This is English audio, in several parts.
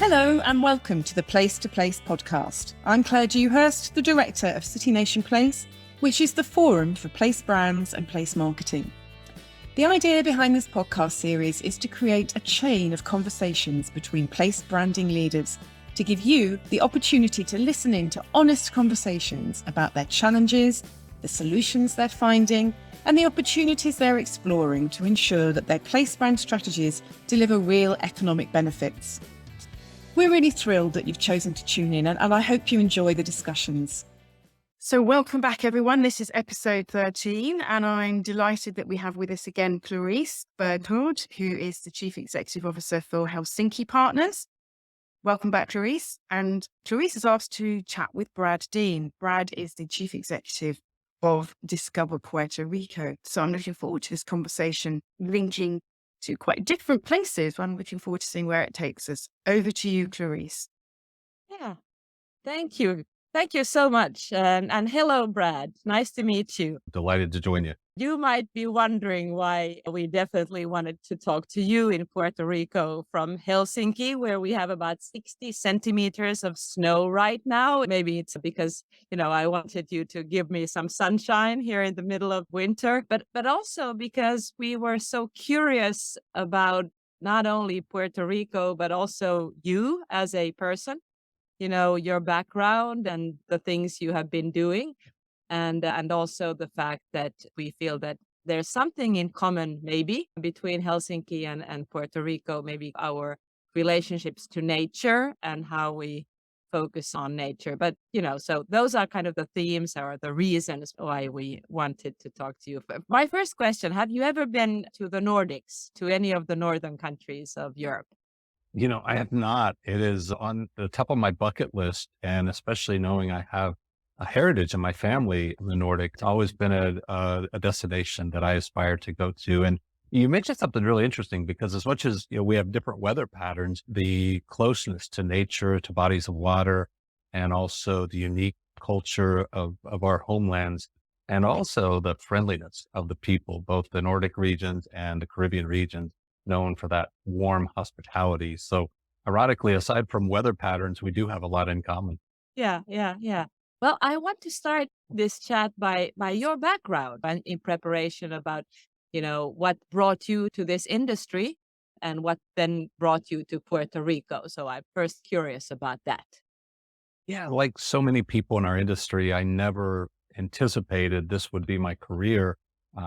Hello and welcome to the Place to Place podcast. I'm Claire Dewhurst, the director of City Nation Place, which is the forum for place brands and place marketing. The idea behind this podcast series is to create a chain of conversations between place branding leaders to give you the opportunity to listen in to honest conversations about their challenges, the solutions they're finding, and the opportunities they're exploring to ensure that their place brand strategies deliver real economic benefits. We're really thrilled that you've chosen to tune in, and I hope you enjoy the discussions. So welcome back, everyone. This is episode 13, and I'm delighted that we have with us again Clarisse Berggårdh, who is the Chief Executive Officer for Helsinki Partners. Welcome back, Clarisse. And Clarisse is asked to chat with Brad Dean. Brad is the Chief Executive of Discover Puerto Rico. So I'm looking forward to this conversation linking to quite different places. I'm looking forward to seeing where it takes us. Over to you, Clarisse. Yeah, thank you. Thank you so much. And hello, Brad. Nice to meet you. Delighted to join you. You might be wondering why we definitely wanted to talk to you in Puerto Rico from Helsinki, where we have about 60 centimeters of snow right now. Maybe it's because, I wanted you to give me some sunshine here in the middle of winter, but also because we were so curious about not only Puerto Rico, but also you as a person, your background and the things you have been doing. And also the fact that we feel that there's something in common, maybe, between Helsinki and Puerto Rico, maybe our relationships to nature and how we focus on nature. But, so those are kind of the themes or the reasons why we wanted to talk to you. My first question, have you ever been to the Nordics, to any of the northern countries of Europe? I have not. It is on the top of my bucket list, and especially knowing I have a heritage in my family in the Nordic, it's always been a destination that I aspire to go to. And you mentioned something really interesting because as much as we have different weather patterns, the closeness to nature, to bodies of water, and also the unique culture of our homelands, and also the friendliness of the people, both the Nordic regions and the Caribbean regions, known for that warm hospitality. So ironically, aside from weather patterns, we do have a lot in common. Yeah. Well, I want to start this chat by your background and in preparation about, what brought you to this industry and what then brought you to Puerto Rico. So I'm first curious about that. Yeah, like so many people in our industry, I never anticipated this would be my career.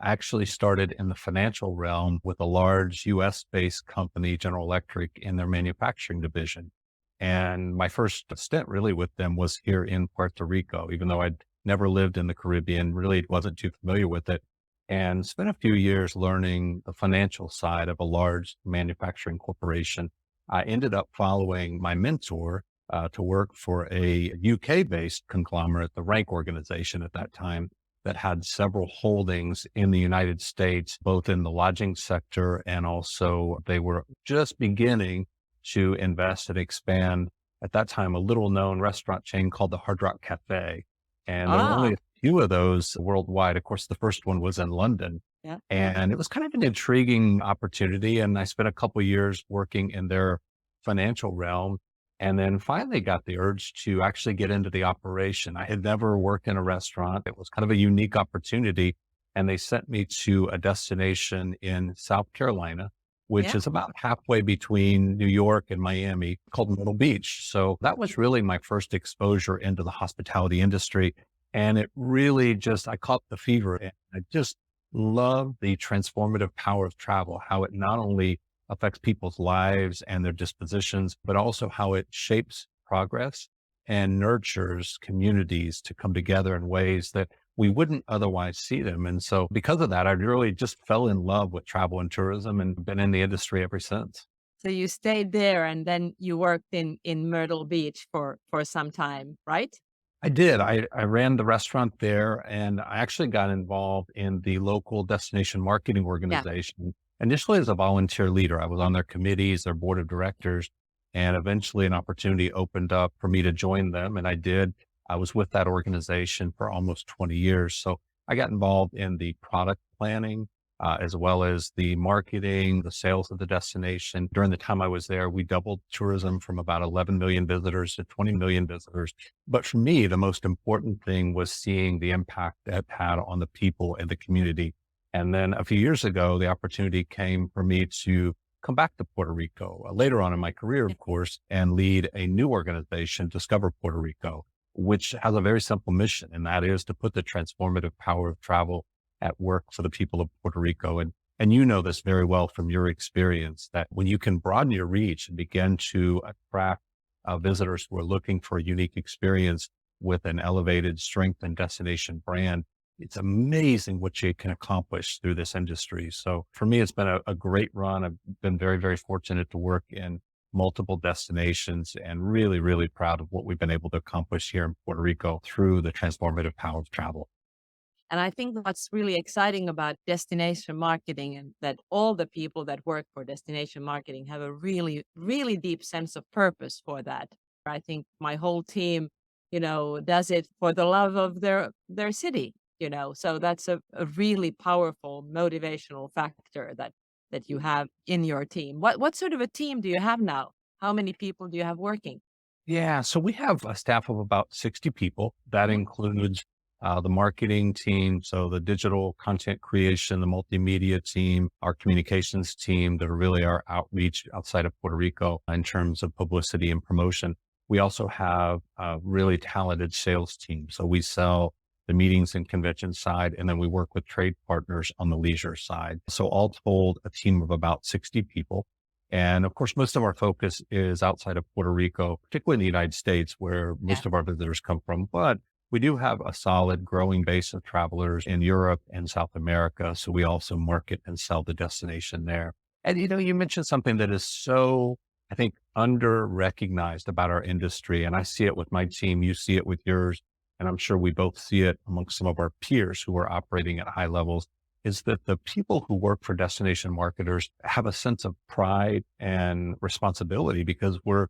Actually started in the financial realm with a large US-based company, General Electric, in their manufacturing division. And my first stint really with them was here in Puerto Rico, even though I'd never lived in the Caribbean, really wasn't too familiar with it, and spent a few years learning the financial side of a large manufacturing corporation. I ended up following my mentor to work for a UK-based conglomerate, the Rank organization at that time, that had several holdings in the United States, both in the lodging sector and also they were just beginning to invest and expand at that time, a little known restaurant chain called the Hard Rock Cafe. And there were only a few of those worldwide. Of course, the first one was in London. Yeah. And it was kind of an intriguing opportunity. And I spent a couple of years working in their financial realm and then finally got the urge to actually get into the operation. I had never worked in a restaurant. It was kind of a unique opportunity. And they sent me to a destination in South Carolina, which is about halfway between New York and Miami, called Myrtle Beach. So that was really my first exposure into the hospitality industry. And it really I caught the fever. And I just love the transformative power of travel, how it not only affects people's lives and their dispositions, but also how it shapes progress and nurtures communities to come together in ways that we wouldn't otherwise see them. And so because of that, I really just fell in love with travel and tourism and been in the industry ever since. So you stayed there and then you worked in Myrtle Beach for some time, right? I did. I ran the restaurant there and I actually got involved in the local destination marketing organization. Initially as a volunteer leader. I was on their committees, their board of directors, and eventually an opportunity opened up for me to join them. And I did. I was with that organization for almost 20 years. So I got involved in the product planning, as well as the marketing, the sales of the destination. During the time I was there, we doubled tourism from about 11 million visitors to 20 million visitors. But for me, the most important thing was seeing the impact that had on the people and the community. And then a few years ago, the opportunity came for me to come back to Puerto Rico later on in my career, of course, and lead a new organization, Discover Puerto Rico, which has a very simple mission, and that is to put the transformative power of travel at work for the people of Puerto Rico. And you know this very well from your experience, that when you can broaden your reach and begin to attract visitors who are looking for a unique experience with an elevated strength and destination brand, it's amazing what you can accomplish through this industry. So for me, it's been a great run. I've been very, very fortunate to work in multiple destinations and really, really proud of what we've been able to accomplish here in Puerto Rico through the transformative power of travel. And I think what's really exciting about destination marketing and that all the people that work for destination marketing have a really, really deep sense of purpose for that. I think my whole team, does it for the love of their city, so that's a really powerful motivational factor that you have in your team. What sort of a team do you have now? How many people do you have working? Yeah, so we have a staff of about 60 people. That includes the marketing team, so the digital content creation, the multimedia team, our communications team that are really our outreach outside of Puerto Rico in terms of publicity and promotion. We also have a really talented sales team. So we sell the meetings and convention side, and then we work with trade partners on the leisure side. So all told, a team of about 60 people. And of course, most of our focus is outside of Puerto Rico, particularly in the United States, where most of our visitors come from. But we do have a solid growing base of travelers in Europe and South America. So we also market and sell the destination there. And, you mentioned something that is so, I think, under recognized about our industry. And I see it with my team. You see it with yours. And I'm sure we both see it amongst some of our peers who are operating at high levels, is that the people who work for destination marketers have a sense of pride and responsibility because we're,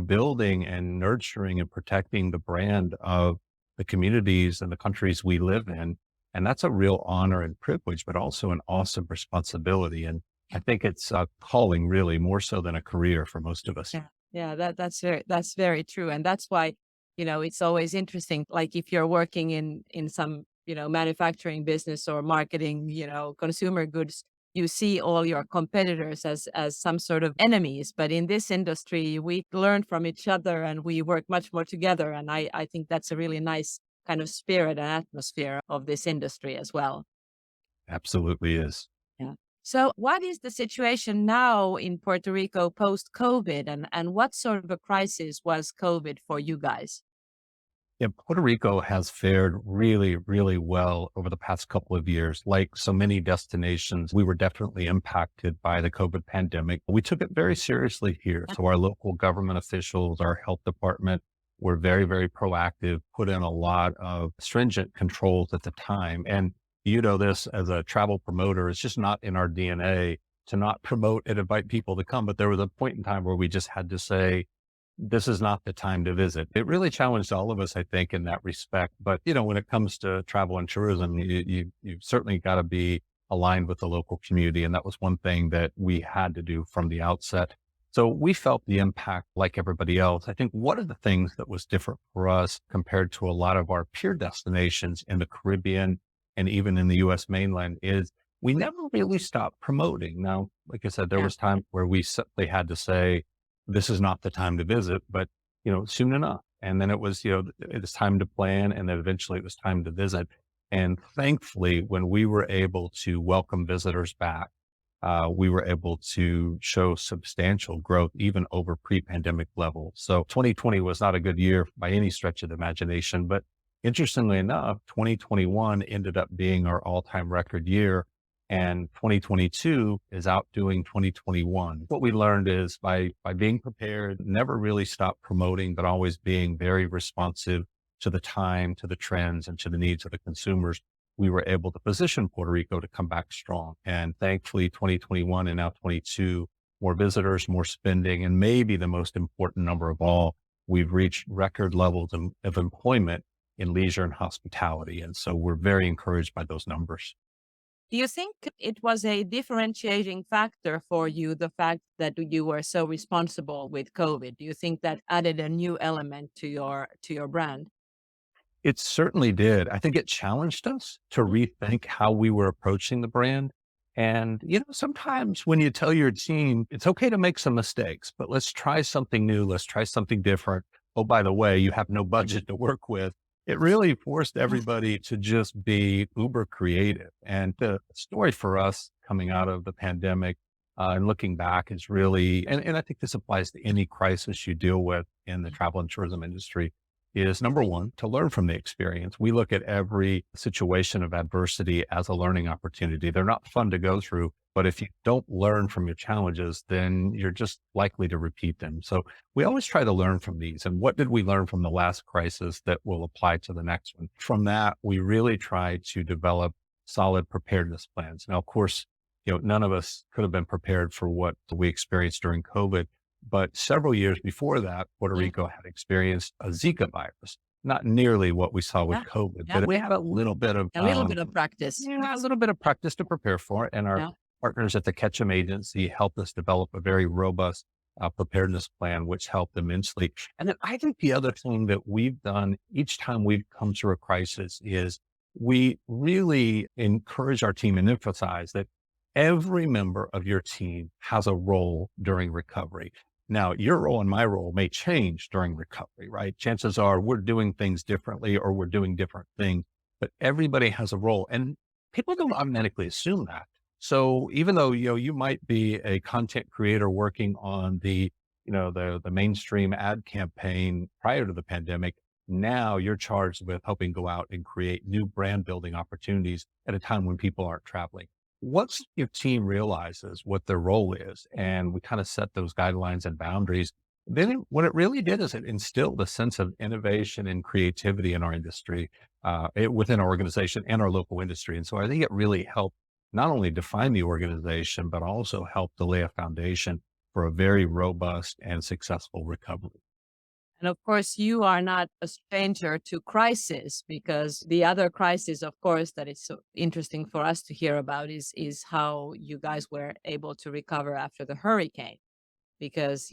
building and nurturing and protecting the brand of the communities and the countries we live in. And that's a real honor and privilege, but also an awesome responsibility. And I think it's a calling really more so than a career for most of us. Yeah, that's very true. And that's why, it's always interesting. Like if you're working in some, manufacturing business or marketing, consumer goods, you see all your competitors as some sort of enemies. But in this industry, we learn from each other and we work much more together. And I think that's a really nice kind of spirit and atmosphere of this industry as well. Absolutely is. Yeah. So what is the situation now in Puerto Rico post-COVID and what sort of a crisis was COVID for you guys? Yeah, Puerto Rico has fared really, really well over the past couple of years. Like so many destinations, we were definitely impacted by the COVID pandemic. We took it very seriously here. So our local government officials, our health department were very, very proactive, put in a lot of stringent controls at the time. And this as a travel promoter, it's just not in our DNA to not promote and invite people to come. But there was a point in time where we just had to say, this is not the time to visit. It really challenged all of us, I think, in that respect. But, when it comes to travel and tourism, you've certainly got to be aligned with the local community. And that was one thing that we had to do from the outset. So we felt the impact like everybody else. I think one of the things that was different for us compared to a lot of our peer destinations in the Caribbean and even in the U.S. mainland is we never really stopped promoting. Now, like I said, there was time where we simply had to say, this is not the time to visit, but, soon enough. And then it was, it was time to plan. And then eventually it was time to visit. And thankfully, when we were able to welcome visitors back, we were able to show substantial growth, even over pre-pandemic levels. So 2020 was not a good year by any stretch of the imagination, but interestingly enough, 2021 ended up being our all-time record year. And 2022 is outdoing 2021. What we learned is by being prepared, never really stop promoting, but always being very responsive to the time, to the trends, and to the needs of the consumers, we were able to position Puerto Rico to come back strong. And thankfully, 2021 and now 22, more visitors, more spending, and maybe the most important number of all, we've reached record levels of employment in leisure and hospitality. And so we're very encouraged by those numbers. Do you think it was a differentiating factor for you, the fact that you were so responsible with COVID? Do you think that added a new element to your brand? It certainly did. I think it challenged us to rethink how we were approaching the brand. And, sometimes when you tell your team, it's okay to make some mistakes, but let's try something new. Let's try something different. Oh, by the way, you have no budget to work with. It really forced everybody to just be uber creative. And the story for us coming out of the pandemic and looking back is really, and I think this applies to any crisis you deal with in the travel and tourism industry, is number one, to learn from the experience. We look at every situation of adversity as a learning opportunity. They're not fun to go through, but if you don't learn from your challenges, then you're just likely to repeat them. So we always try to learn from these. And what did we learn from the last crisis that will apply to the next one? From that, we really try to develop solid preparedness plans. Now, of course, none of us could have been prepared for what we experienced during COVID. But several years before that, Puerto Yeah. Rico had experienced a Zika virus, not nearly what we saw with Yeah. COVID, Yeah. but we had a little bit of, A little bit of practice. a little bit of practice to prepare for it. And our Yeah. partners at the Ketchum Agency helped us develop a very robust preparedness plan, which helped immensely. And then I think the other thing that we've done each time we've come through a crisis is we really encourage our team and emphasize that every member of your team has a role during recovery. Now, your role and my role may change during recovery, right? Chances are we're doing things differently or we're doing different things, but everybody has a role and people don't automatically assume that. So even though, you might be a content creator working on the mainstream ad campaign prior to the pandemic, now you're charged with helping go out and create new brand building opportunities at a time when people aren't traveling. Once your team realizes what their role is, and we kind of set those guidelines and boundaries, then what it really did is it instilled a sense of innovation and creativity in our industry, within our organization and our local industry. And so I think it really helped not only define the organization, but also helped to lay a foundation for a very robust and successful recovery. And of course, you are not a stranger to crisis, because the other crisis, of course, that is so interesting for us to hear about is how you guys were able to recover after the hurricane. Because,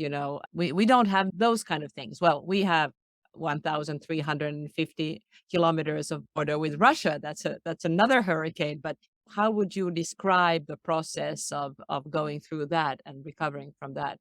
we don't have those kind of things. Well, we have 1,350 kilometers of border with Russia. That's another hurricane. But how would you describe the process of going through that and recovering from that?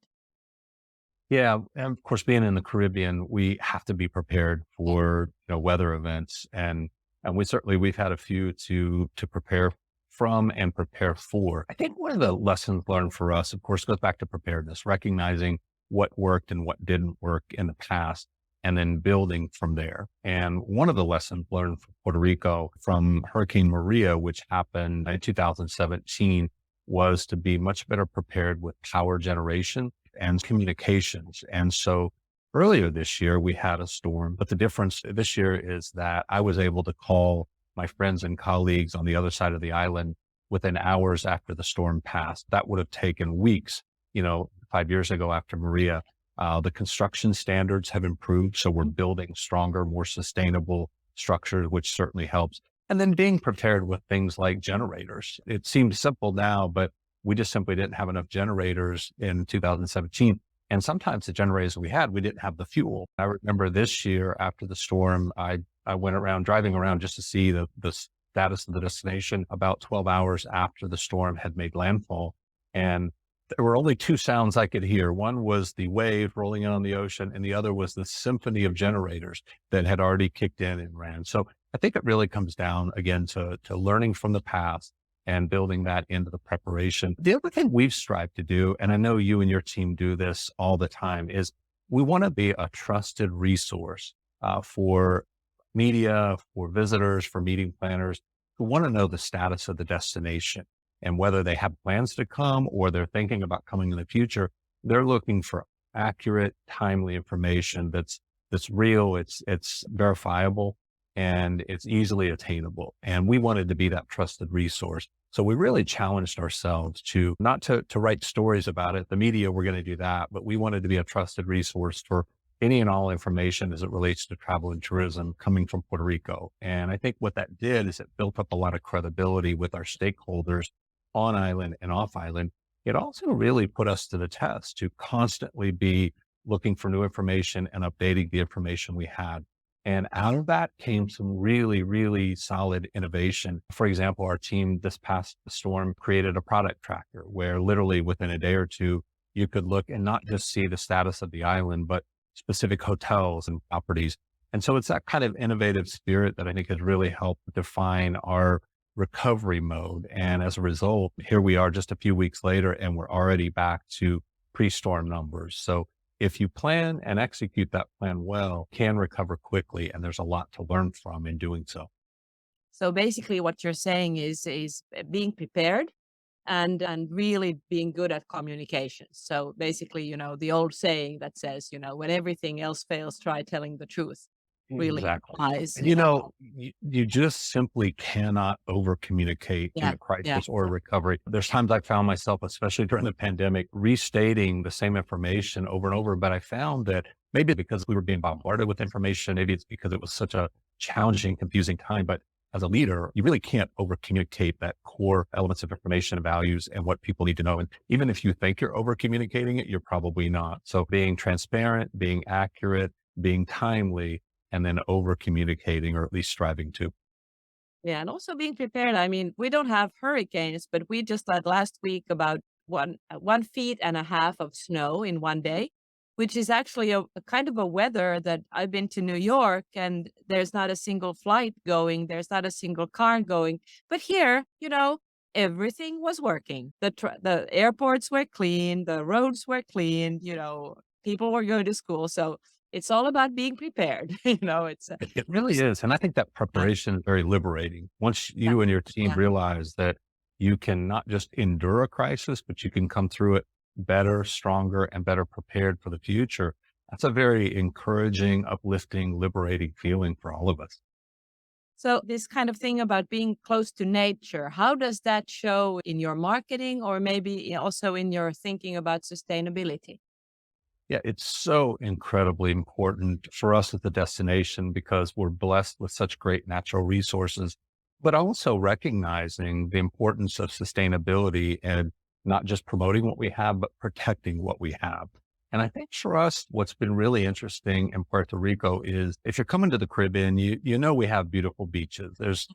Yeah, and of course, being in the Caribbean, we have to be prepared for weather events, and we've had a few to prepare from and prepare for. I think one of the lessons learned for us, of course, goes back to preparedness, recognizing what worked and what didn't work in the past, and then building from there. And one of the lessons learned from Puerto Rico from Hurricane Maria, which happened in 2017, was to be much better prepared with power generation and communications. And so earlier this year, we had a storm, but the difference this year is that I was able to call my friends and colleagues on the other side of the island within hours after the storm passed. That would have taken weeks, 5 years ago after Maria. The construction standards have improved. So we're building stronger, more sustainable structures, which certainly helps. And then being prepared with things like generators. It seems simple now, but we just simply didn't have enough generators in 2017. And sometimes the generators we had, we didn't have the fuel. I remember this year after the storm, I went around driving around just to see the status of the destination about 12 hours after the storm had made landfall. And there were only two sounds I could hear. One was the wave rolling in on the ocean, and the other was the symphony of generators that had already kicked in and ran. So I think it really comes down again to learning from the past and building that into the preparation. The other thing we've strived to do, and I know you and your team do this all the time, is we want to be a trusted resource for media, for visitors, for meeting planners who want to know the status of the destination and whether they have plans to come or they're thinking about coming in the future. They're looking for accurate, timely information that's real, it's verifiable, and it's easily attainable. And we wanted to be that trusted resource. So we really challenged ourselves to not to write stories about it. The media, we're going to do that, but we wanted to be a trusted resource for any and all information as it relates to travel and tourism coming from Puerto Rico. And I think what that did is it built up a lot of credibility with our stakeholders on island and off island. It also really put us to the test to constantly be looking for new information and updating the information we had. And out of that came some really, really solid innovation. For example, our team this past storm created a product tracker where literally within a day or two, you could look and not just see the status of the island, but specific hotels and properties. And so it's that kind of innovative spirit that I think has really helped define our recovery mode. And as a result, here we are just a few weeks later, and we're already back to pre-storm numbers. So if you plan and execute that plan well, can recover quickly. And there's a lot to learn from in doing so. So basically what you're saying is being prepared and really being good at communication. So basically, the old saying that says, when everything else fails, try telling the truth really Exactly. applies. And you just simply cannot over communicate in Yeah, a yeah, crisis or a recovery. There's times I found myself, especially during the pandemic, restating the same information over and over. But I found that maybe because we were being bombarded with information, maybe it's because it was such a challenging, confusing time. But as a leader, you really can't over communicate that core elements of information and values and what people need to know. And even if you think you're over communicating it, you're probably not. So being transparent, being accurate, being timely, and then over communicating, or at least striving to. yeah. And also being prepared. I mean, we don't have hurricanes, but we just had last week about 1.5 feet of snow in one day, which is actually a kind of a weather that I've been to New York and there's not a single flight going, there's not a single car going. But here, everything was working. The airports were clean, the roads were clean, people were going to school. So it's all about being prepared. It's It really is. And I think that preparation is very liberating. Once yeah, you and your team yeah. realize that you can not just endure a crisis, but you can come through it better, stronger, and better prepared for the future. That's a very encouraging, uplifting, liberating feeling for all of us. So this kind of thing about being close to nature, how does that show in your marketing or maybe also in your thinking about sustainability? Yeah, it's so incredibly important for us as a destination because we're blessed with such great natural resources, but also recognizing the importance of sustainability and not just promoting what we have, but protecting what we have. And I think for us, what's been really interesting in Puerto Rico is if you're coming to the Caribbean, you know we have beautiful beaches. There's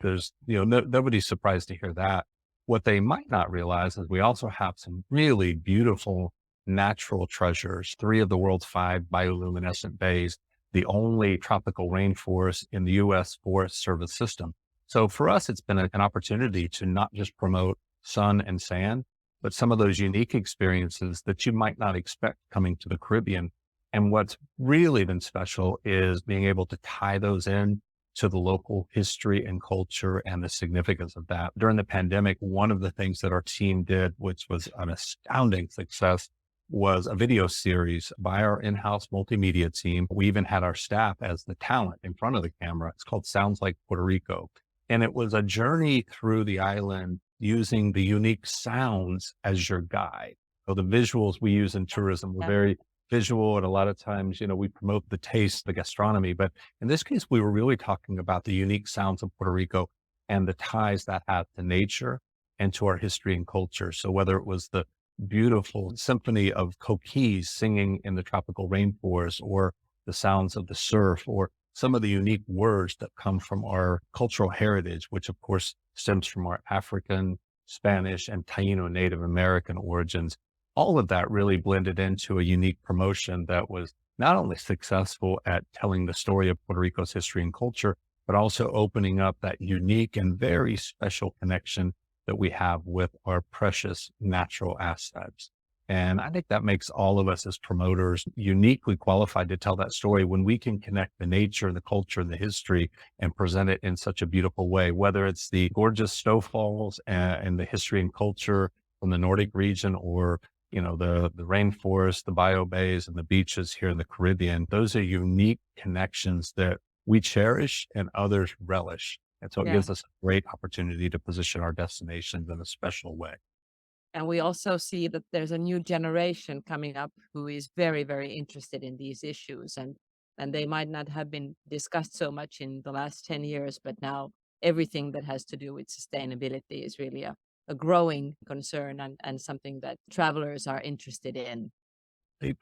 nobody's surprised to hear that. What they might not realize is we also have some really beautiful natural treasures, three of the world's five bioluminescent bays, the only tropical rainforest in the U.S. Forest Service system. So for us, it's been an opportunity to not just promote sun and sand, but some of those unique experiences that you might not expect coming to the Caribbean. And what's really been special is being able to tie those in to the local history and culture and the significance of that. During the pandemic, one of the things that our team did, which was an astounding success, was a video series by our in-house multimedia team. We even had our staff as the talent in front of the camera. It's called Sounds Like Puerto Rico. And it was a journey through the island using the unique sounds as your guide. So the visuals we use in tourism were Yeah. very visual. And a lot of times, we promote the taste, the gastronomy. But in this case, we were really talking about the unique sounds of Puerto Rico and the ties that have to nature and to our history and culture. So whether it was the beautiful symphony of coquis singing in the tropical rainforest, or the sounds of the surf, or some of the unique words that come from our cultural heritage, which of course stems from our African, Spanish, and Taino Native American origins. All of that really blended into a unique promotion that was not only successful at telling the story of Puerto Rico's history and culture, but also opening up that unique and very special connection that we have with our precious natural assets. And I think that makes all of us as promoters uniquely qualified to tell that story when we can connect the nature, the culture, and the history and present it in such a beautiful way, whether it's the gorgeous snowfalls and the history and culture from the Nordic region, or the rainforest, the bio bays, and the beaches here in the Caribbean. Those are unique connections that we cherish and others relish. And so it Yeah. gives us a great opportunity to position our destinations in a special way. And we also see that there's a new generation coming up who is very, very interested in these issues. And they might not have been discussed so much in the last 10 years, but now everything that has to do with sustainability is really a growing concern and something that travelers are interested in.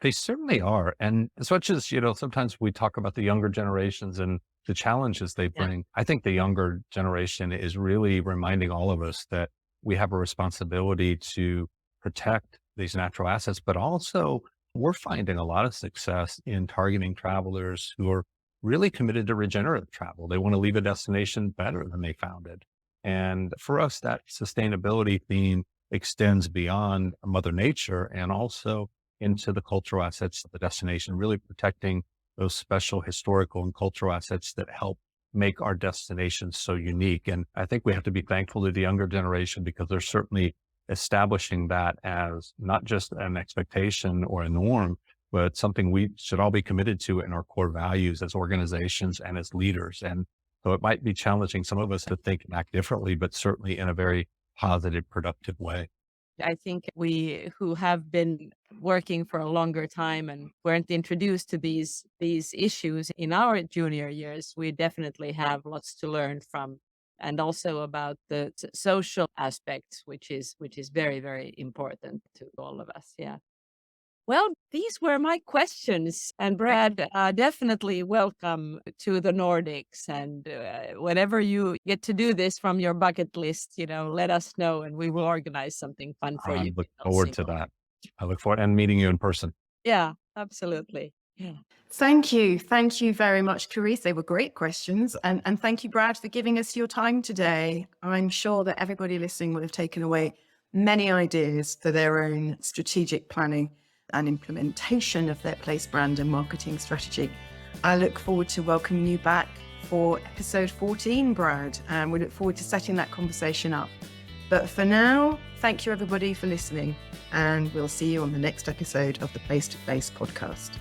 They certainly are. And as much as, sometimes we talk about the younger generations and the challenges they Yeah. bring, I think the younger generation is really reminding all of us that we have a responsibility to protect these natural assets, but also we're finding a lot of success in targeting travelers who are really committed to regenerative travel. They want to leave a destination better than they found it. And for us, that sustainability theme extends beyond Mother Nature and also into the cultural assets of the destination, really protecting those special historical and cultural assets that help make our destinations so unique. And I think we have to be thankful to the younger generation because they're certainly establishing that as not just an expectation or a norm, but something we should all be committed to in our core values as organizations and as leaders. And so it might be challenging some of us to think and act differently, but certainly in a very positive, productive way. I think we who have been working for a longer time and weren't introduced to these issues in our junior years, we definitely have lots to learn from, and also about the social aspects, which is very, very important to all of us. Yeah. Well, these were my questions. And Brad, definitely welcome to the Nordics. And whenever you get to do this from your bucket list, let us know and we will organize something fun for I you look in forward to Helsinki. that. I look forward and meeting you in person. Yeah, absolutely. Yeah. Thank you. Thank you very much, Clarisse. They were great questions. And thank you, Brad, for giving us your time today. I'm sure that everybody listening will have taken away many ideas for their own strategic planning and implementation of their place brand and marketing strategy. I look forward to welcoming you back for episode 14, Brad, and we look forward to setting that conversation up. But for now, thank you everybody for listening, and we'll see you on the next episode of the Place to Place podcast.